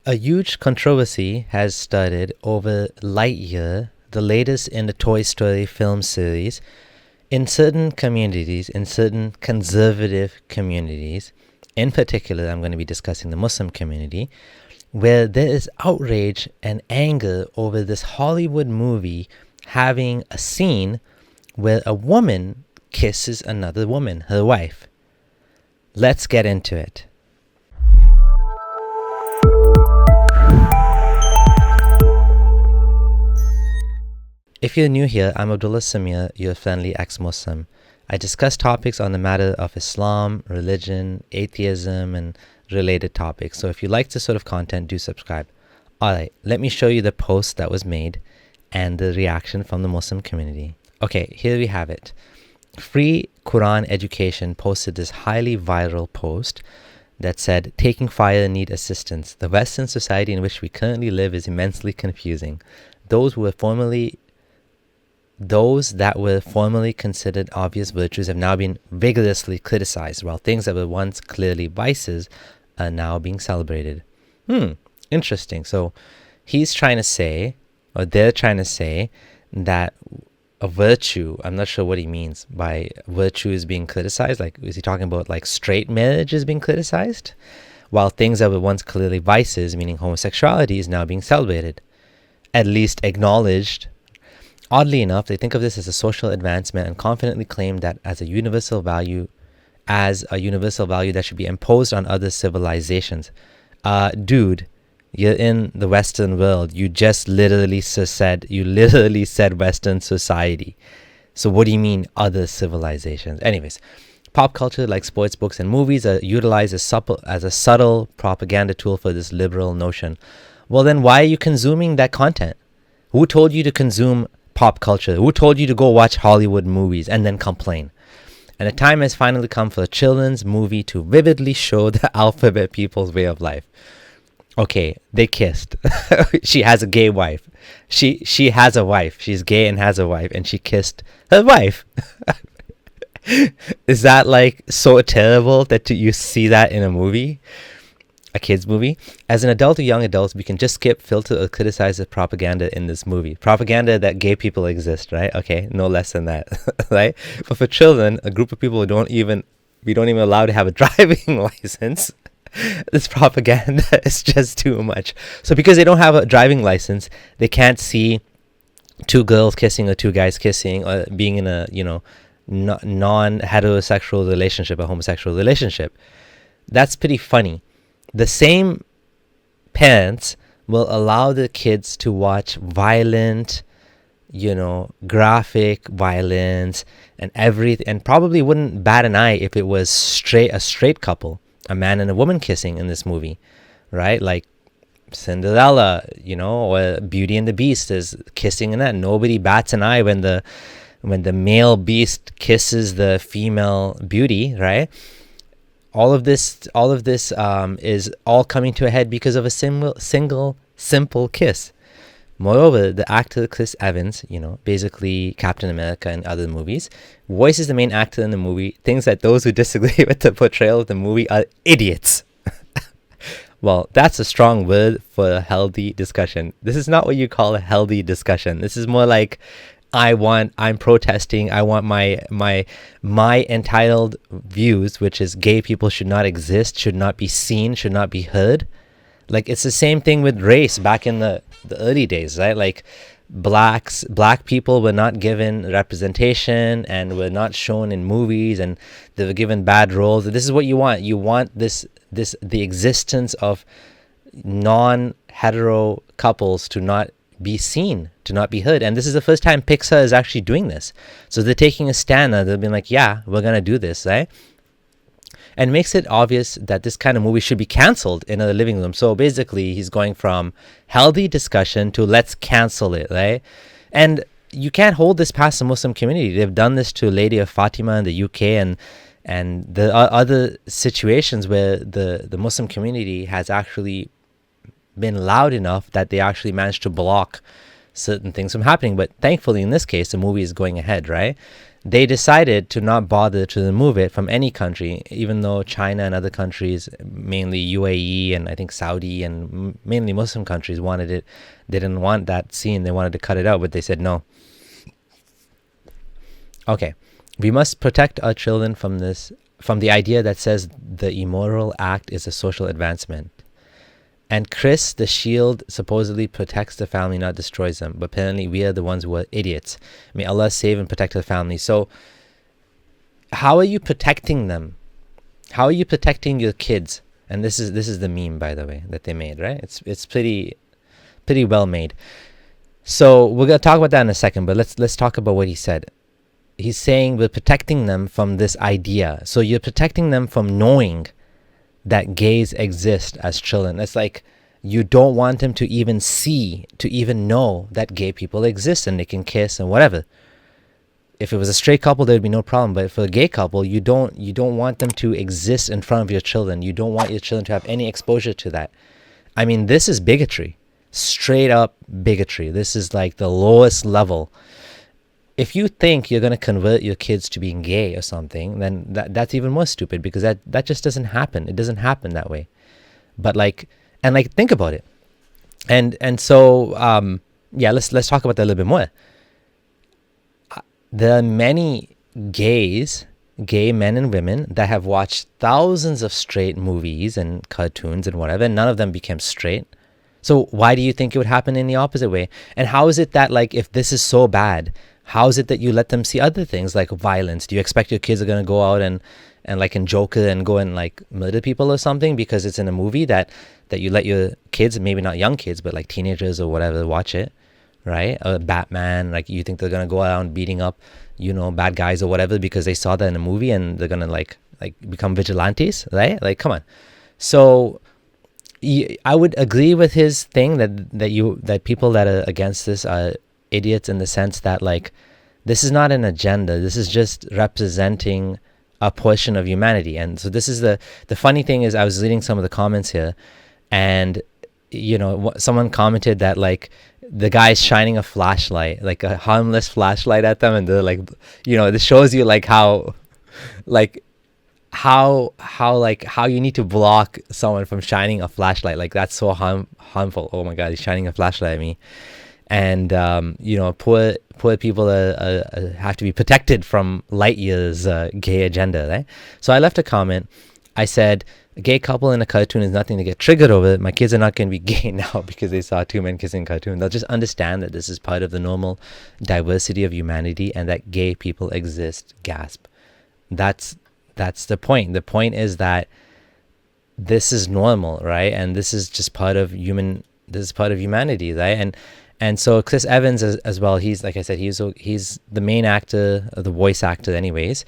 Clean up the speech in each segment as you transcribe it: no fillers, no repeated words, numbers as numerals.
A huge controversy has started over Lightyear, the latest in the Toy Story film series, in certain communities, in certain conservative communities. In particular, I'm going to be discussing the Muslim community, where there is outrage and anger over this Hollywood movie having a scene where a woman kisses another woman, her wife. Let's get into it. If you're new here, I'm Abdullah Samir, your friendly ex-Muslim. I discuss topics on the matter of Islam, religion, atheism, and related topics. So if you like this sort of content, do subscribe. Alright, let me show you the post that was made and the reaction from the Muslim community. Okay, here we have it. Free Quran Education posted this highly viral post that said, "Taking fire need assistance. The Western society in which we currently live is immensely confusing. Those that were formerly considered obvious virtues have now been vigorously criticized, while things that were once clearly vices are now being celebrated." Interesting. So he's trying to say, or they're trying to say, that a virtue, I'm not sure what he means by virtue is being criticized. Like, is he talking about like straight marriage is being criticized? While things that were once clearly vices, meaning homosexuality, is now being celebrated, at least acknowledged. Oddly enough, they think of this as a social advancement and confidently claim that as a universal value that should be imposed on other civilizations. Dude, you're in the Western world. You just literally said Western society. So what do you mean other civilizations? Anyways, pop culture like sports, books, and movies are utilized as a subtle propaganda tool for this liberal notion. Well, then why are you consuming that content? Who told you to consume pop culture? Who told you to go watch Hollywood movies and then complain? And the time has finally come for a children's movie to vividly show the alphabet people's way of life. Okay, they kissed. She has a gay wife. She has a wife. She's gay and has a wife, and she kissed her wife. Is that like so terrible that you see that in a movie? A kid's movie? As an adult or young adults, we can just skip, filter, or criticize the propaganda in this movie. Propaganda that gay people exist, right? Okay, no less than that, right? But for children, a group of people we don't even allow to have a driving license, this propaganda is just too much. So because they don't have a driving license, they can't see two girls kissing or two guys kissing or being in a, non-heterosexual relationship, a homosexual relationship. That's pretty funny. The same parents will allow the kids to watch violent, graphic violence and everything, and probably wouldn't bat an eye if it was a straight couple, a man and a woman kissing in this movie, right? Like Cinderella, or Beauty and the Beast is kissing in that. Nobody bats an eye when the male beast kisses the female beauty, right? All of this is all coming to a head because of a simple kiss. Moreover, the actor Chris Evans, basically Captain America and other movies, voices the main actor in the movie, thinks that those who disagree with the portrayal of the movie are idiots. Well, that's a strong word for a healthy discussion. This is not what you call a healthy discussion. This is more like, I'm protesting. I want my entitled views, which is gay people should not exist, should not be seen, should not be heard. Like, it's the same thing with race back in the early days, right? Like, black people were not given representation and were not shown in movies, and they were given bad roles. This is what you want. You want the existence of non-hetero couples to not be seen, to not be heard. And this is the first time Pixar is actually doing this. So they're taking a stand. They've been like, yeah, we're going to do this, right? And makes it obvious that this kind of movie should be cancelled in a living room. So basically, he's going from healthy discussion to let's cancel it, right? And you can't hold this past the Muslim community. They've done this to Lady of Fatima in the UK, and the other situations where the Muslim community has actually been loud enough that they actually managed to block certain things from happening. But thankfully, in this case, the movie is going ahead, right? they decided to not bother to remove it from any country, even though China and other countries, mainly UAE and I think Saudi and mainly Muslim countries, wanted it. They didn't want that scene. They wanted to cut it out, but they said no. Okay, we must protect our children from the idea that says the immoral act is a social advancement. And Chris, the shield, supposedly protects the family, not destroys them. But apparently we are the ones who are idiots. May Allah save and protect the family. So how are you protecting them? How are you protecting your kids? And this is the meme, by the way, that they made, right? It's pretty well made. So we're gonna talk about that in a second, but let's talk about what he said. He's saying we're protecting them from this idea. So you're protecting them from knowing that gays exist as children. It's like you don't want them to even see, to even know that gay people exist and they can kiss and whatever. If it was a straight couple, there would be no problem. But for a gay couple, you don't want them to exist in front of your children. You don't want your children to have any exposure to that. I mean, this is bigotry. Straight up bigotry. This is like the lowest level. If you think you're going to convert your kids to being gay or something, then that's even more stupid, because that just doesn't happen. It doesn't happen that way. But think about it. And so, let's talk about that a little bit more. There are many gay men and women that have watched thousands of straight movies and cartoons and whatever, and none of them became straight. So why do you think it would happen in the opposite way? And how is it that, like, if this is so bad, how is it that you let them see other things like violence? Do you expect your kids are going to go out and like in Joker and go and like murder people or something because it's in a movie that you let your kids, maybe not young kids, but like teenagers or whatever, watch it, right? Or Batman, like you think they're going to go around beating up, bad guys or whatever because they saw that in a movie and they're going to like become vigilantes, right? Like, come on. So I would agree with his thing that people that are against this are idiots, in the sense that, like, this is not an agenda. This is just representing a portion of humanity. And so this is the funny thing is, I was reading some of the comments here, and someone commented that, like, the guy's shining a flashlight, like a harmless flashlight at them, and they're like, this shows you like how you need to block someone from shining a flashlight. Like, that's so harmful. Oh my God, he's shining a flashlight at me. And poor people have to be protected from Lightyear's gay agenda, right? So I left a comment. I said, a gay couple in a cartoon is nothing to get triggered over. My kids are not going to be gay now because they saw two men kissing a cartoon. They'll just understand that this is part of the normal diversity of humanity and that gay people exist. Gasp. That's the point. The point is that this is normal, right? And this is just part of humanity, right? And so Chris Evans as well, he's, like I said, he's the main actor, the voice actor anyways.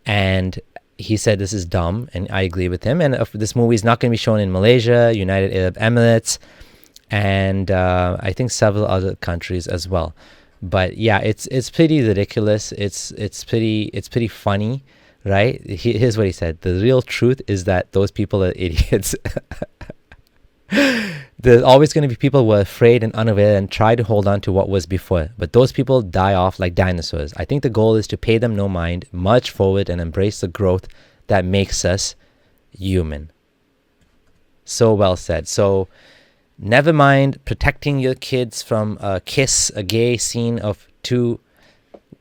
And he said this is dumb, and I agree with him. And this movie is not going to be shown in Malaysia, United Arab Emirates, and I think several other countries as well. But yeah, it's pretty ridiculous. It's pretty funny, right? Here's what he said. The real truth is that those people are idiots. There's always going to be people who are afraid and unaware and try to hold on to what was before. But those people die off like dinosaurs. I think the goal is to pay them no mind, march forward, and embrace the growth that makes us human. So well said. So never mind protecting your kids from a gay scene of two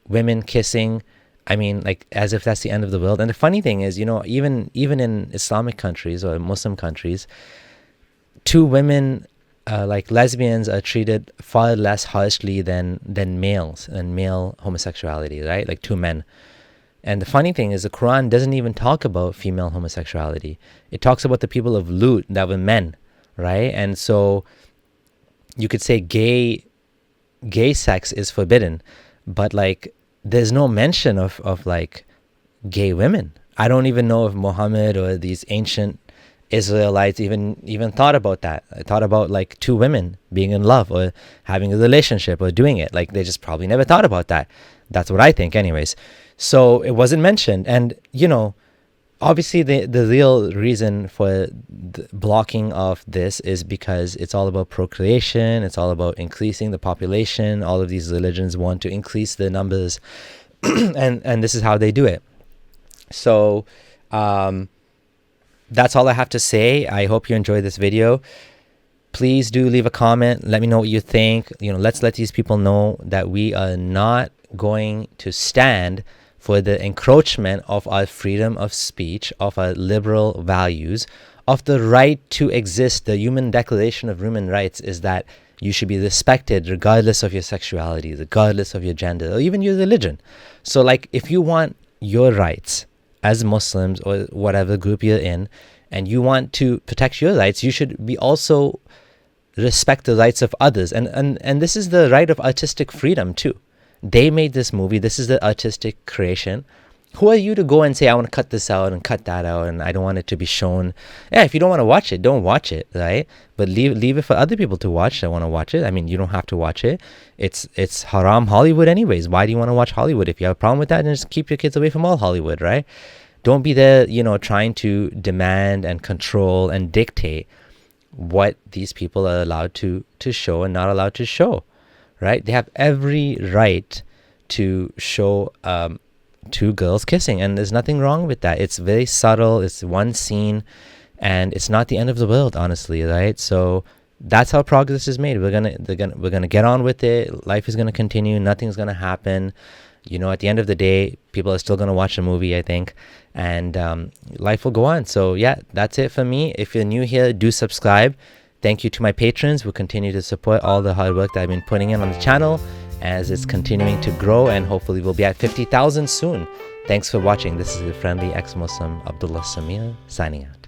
women kissing. I mean, like, as if that's the end of the world. And the funny thing is, even in Islamic countries or Muslim countries, two women, like lesbians, are treated far less harshly than males and male homosexuality, right? Like two men. And the funny thing is, the Quran doesn't even talk about female homosexuality. It talks about the people of Lut that were men, right? And so you could say gay sex is forbidden, but like there's no mention of like gay women. I don't even know if Muhammad or these ancient Israelites even thought about that. I thought about like two women being in love or having a relationship or doing it. Like, they just probably never thought about that. That's what I think anyways. So it wasn't mentioned. And obviously the real reason for the blocking of this is because it's all about procreation. It's all about increasing the population. All of these religions want to increase the numbers and this is how they do it. So that's all I have to say. I hope you enjoyed this video. Please do leave a comment. Let me know what you think. Let's let these people know that we are not going to stand for the encroachment of our freedom of speech, of our liberal values, of the right to exist. The Human Declaration of Human Rights is that you should be respected regardless of your sexuality, regardless of your gender, or even your religion. So like, if you want your rights as Muslims or whatever group you're in, and you want to protect your rights, you should be also respect the rights of others. And this is the right of artistic freedom too. They made this movie. This is the artistic creation. Who are you to go and say, I want to cut this out and cut that out and I don't want it to be shown? Yeah, if you don't want to watch it, don't watch it, right? But leave it for other people to watch that want to watch it. I mean, you don't have to watch it. It's haram Hollywood anyways. Why do you want to watch Hollywood? If you have a problem with that, then just keep your kids away from all Hollywood, right? Don't be there, trying to demand and control and dictate what these people are allowed to show and not allowed to show, right? They have every right to show two girls kissing, and there's nothing wrong with that. It's very subtle. It's one scene, and it's not the end of the world, honestly, right? So that's how progress is made. We're gonna get on with it. Life is gonna continue. Nothing's gonna happen. At the end of the day, people are still gonna watch the movie, I think, and life will go on. So yeah, that's it for me. If you're new here, do subscribe. Thank you to my patrons who continue to support all the hard work that I've been putting in on the channel as it's continuing to grow, and hopefully we'll be at 50,000 soon. Thanks for watching. This is your friendly ex-Muslim Abdullah Samir signing out.